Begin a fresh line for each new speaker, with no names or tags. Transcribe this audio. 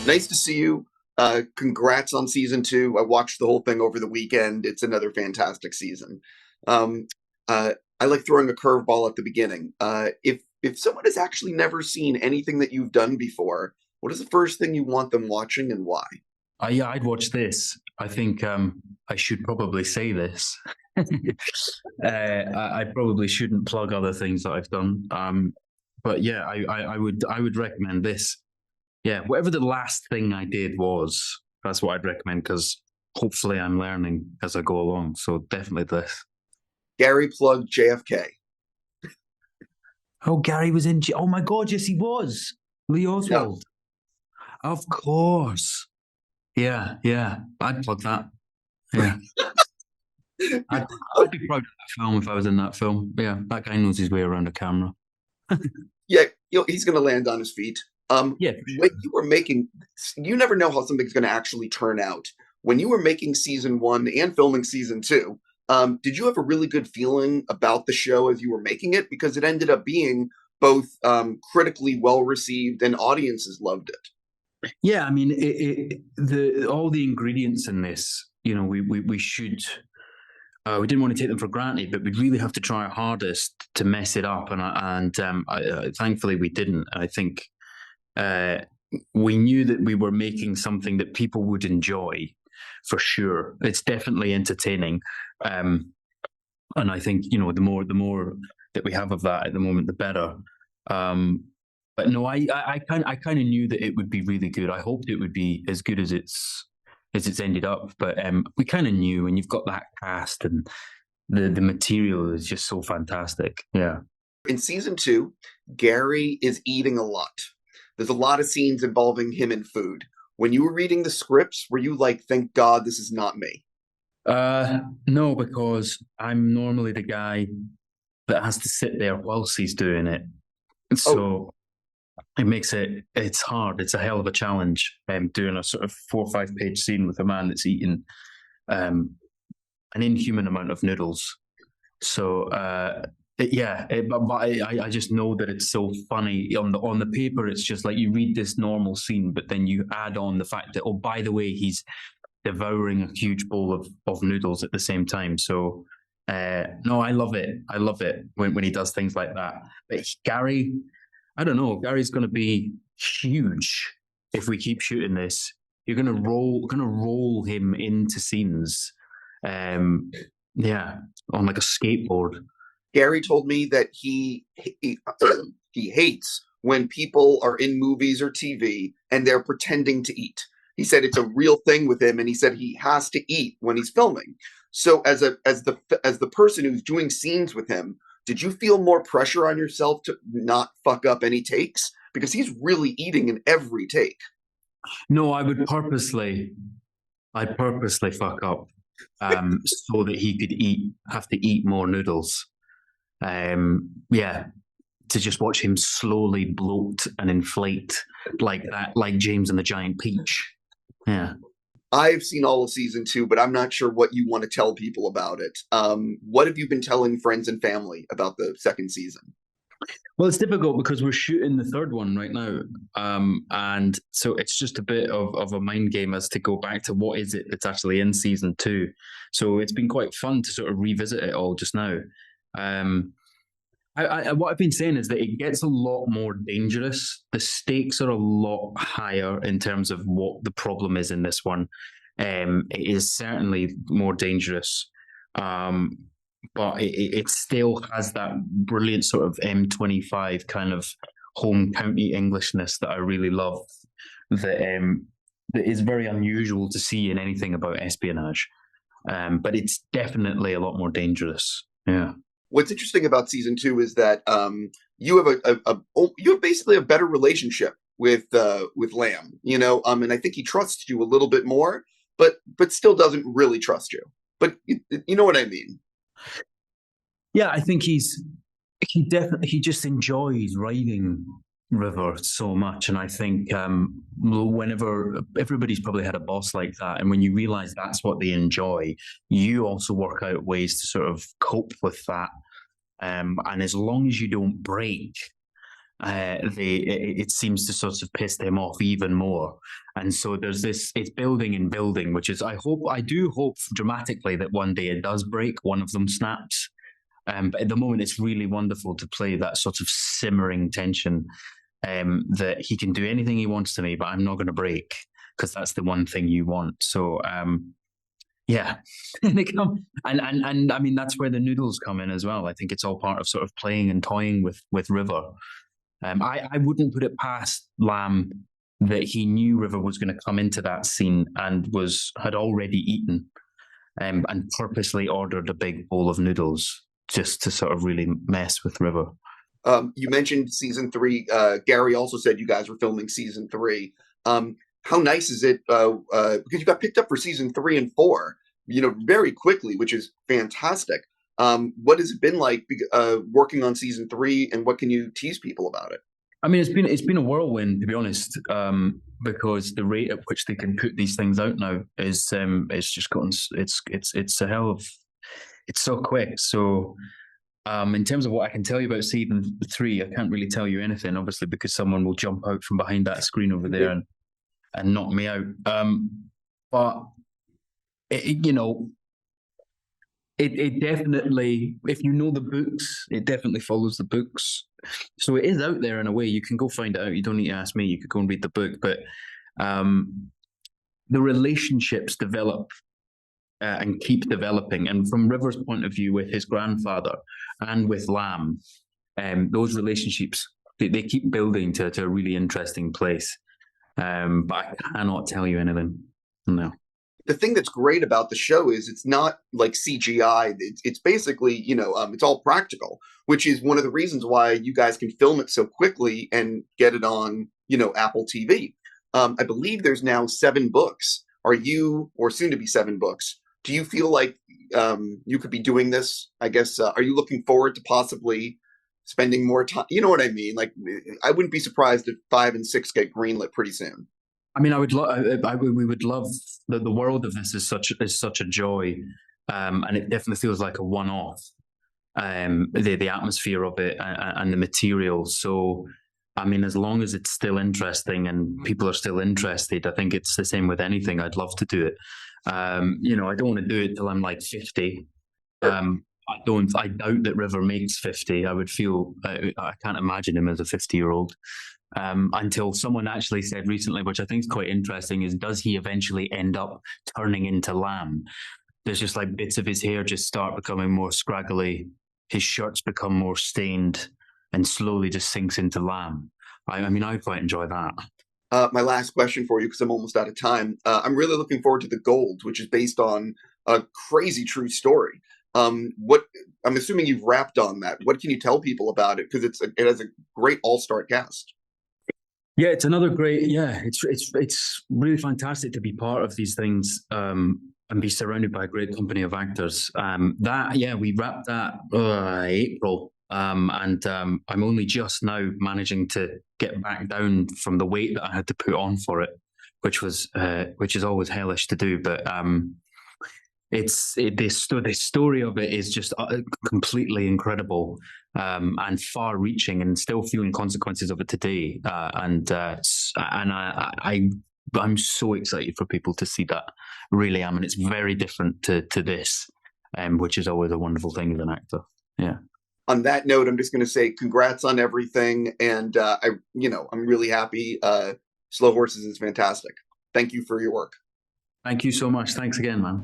Nice to see you. Congrats on season 2. I watched the whole thing over the weekend. It's another fantastic season. Um, I like throwing a curveball at the beginning. If someone has actually never seen anything that you've done before, what is the first thing you want them watching and why?
Yeah, I'd watch this. I think I should probably say this. I probably shouldn't plug other things that I've done. But yeah, I would recommend this. Yeah, whatever the last thing I did was, that's what I'd recommend, because hopefully I'm learning as I go along. So definitely this.
Gary plugged JFK.
Oh, Gary was in. Oh my God, yes, he was. Lee Oswald. Yeah. Of course. Yeah. I'd plug that. Yeah. I'd be proud of that film if I was in that film. Yeah, that guy knows his way around a camera.
Yeah, he's going to land on his feet.
Yeah,
when you were making, you never know how something's going to actually turn out. When you were making season 1 and filming season 2, did you have a really good feeling about the show as you were making it? Because it ended up being both critically well received and audiences loved it.
Yeah, I mean, all the ingredients in this, we should. We didn't want to take them for granted, but we'd really have to try our hardest to mess it up, and thankfully we didn't. I think we knew that we were making something that people would enjoy, for sure. It's definitely entertaining, and I think the more that we have of that at the moment, the better. But no, I kind of knew that it would be really good. I hoped it would be as good as it's ended up, but we kind of knew. And you've got that cast, and the material is just so fantastic. Yeah.
In season 2, Gary is eating a lot. There's a lot of scenes involving him and food. When you were reading the scripts, were you like, thank God this is not me?
No, because I'm normally the guy that has to sit there whilst he's doing it. So it makes it's hard. It's a hell of a challenge doing a sort of 4 or 5 page scene with a man that's eating an inhuman amount of noodles. So but I just know that it's so funny. On the paper, it's just like you read this normal scene, but then you add on the fact that, oh, by the way, he's devouring a huge bowl of noodles at the same time. So no, I love it. I love it when he does things like that. But Gary, I don't know. Gary's going to be huge if we keep shooting this. You're going to roll him into scenes, on like a skateboard.
Gary told me that he hates when people are in movies or TV and they're pretending to eat. He said it's a real thing with him, and he said he has to eat when he's filming. So as the person who's doing scenes with him, did you feel more pressure on yourself to not fuck up any takes? Because he's really eating in every take.
No, I purposely fuck up so that he could have to eat more noodles. To just watch him slowly bloat and inflate like that, like James and the Giant Peach. Yeah.
I've seen all of season 2, but I'm not sure what you want to tell people about it. What have you been telling friends and family about the second season?
Well, it's difficult because we're shooting the third one right now. And so it's just a bit of a mind game as to go back to what is it that's actually in season 2. So it's been quite fun to sort of revisit it all just now. What I've been saying is that it gets a lot more dangerous. The stakes are a lot higher in terms of what the problem is in this one. It is certainly more dangerous, but it still has that brilliant sort of M25 kind of home county Englishness that I really love. That is very unusual to see in anything about espionage, but it's definitely a lot more dangerous. Yeah.
What's interesting about season 2 is that you have basically a better relationship with Lamb, and I think he trusts you a little bit more, but still doesn't really trust you. But you know what I mean?
Yeah, I think he just enjoys riding River so much, and I think whenever everybody's probably had a boss like that, and when you realize that's what they enjoy, you also work out ways to sort of cope with that, and as long as you don't break, it seems to sort of piss them off even more. And so there's this, it's building and building, which is, I do hope dramatically that one day it does break, one of them snaps. But at the moment, it's really wonderful to play that sort of simmering tension, that he can do anything he wants to me, but I'm not going to break, because that's the one thing you want. So, yeah, and I mean, that's where the noodles come in as well. I think it's all part of sort of playing and toying with River. I wouldn't put it past Lamb that he knew River was going to come into that scene and had already eaten, and purposely ordered a big bowl of noodles just to sort of really mess with River.
You mentioned season 3. Gary also said you guys were filming season 3. How nice is it? Because you got picked up for season 3 and 4, very quickly, which is fantastic. What has it been like working on season 3, and what can you tease people about it?
I mean, it's been a whirlwind, to be honest, because the rate at which they can put these things out now is it's just gotten it's a hell of, it's so quick. So in terms of what I can tell you about season 3, I can't really tell you anything, obviously, because someone will jump out from behind that screen over there and knock me out. But it definitely, if you know the books, it definitely follows the books. So it is out there in a way. You can go find it out. You don't need to ask me. You could go and read the book. But the relationships develop and keep developing. And from River's point of view, with his grandfather and with Lamb, those relationships, they keep building to a really interesting place. But I cannot tell you anything. No.
The thing that's great about the show is it's not like CGI. It's basically, it's all practical, which is one of the reasons why you guys can film it so quickly and get it on, Apple TV. I believe there's now 7 books. Or soon to be 7 books. Do you feel like you could be doing this? I guess, are you looking forward to possibly spending more time? You know what I mean? Like, I wouldn't be surprised if 5 and 6 get greenlit pretty soon.
I mean, we would love the world of this is such a joy, and it definitely feels like a one-off. The atmosphere of it and the material. So, I mean, as long as it's still interesting and people are still interested, I think it's the same with anything. I'd love to do it. I don't want to do it till I'm like 50. I doubt that River makes 50. I would feel, I can't imagine him as a 50-year-old. Until someone actually said recently, which I think is quite interesting, is does he eventually end up turning into Lamb? There's just like bits of his hair just start becoming more scraggly, his shirts become more stained, and slowly just sinks into Lamb. I mean, I'd quite enjoy that.
My last question for you, because I'm almost out of time. I'm really looking forward to The Gold, which is based on a crazy true story. What I'm assuming you've wrapped on that. What can you tell people about it? Because it has a great all-star cast.
Yeah, it's another great. Yeah, it's really fantastic to be part of these things and be surrounded by a great company of actors. We wrapped that April, and I'm only just now managing to get back down from the weight that I had to put on for it, which is always hellish to do. But the story of it is just completely incredible and far-reaching, and still feeling consequences of it today. I'm so excited for people to see that. Really am, and it's very different to this, which is always a wonderful thing as an actor. Yeah.
On that note, I'm just going to say congrats on everything, and I'm really happy. Slow Horses is fantastic. Thank you for your work.
Thank you so much. Thanks again, man.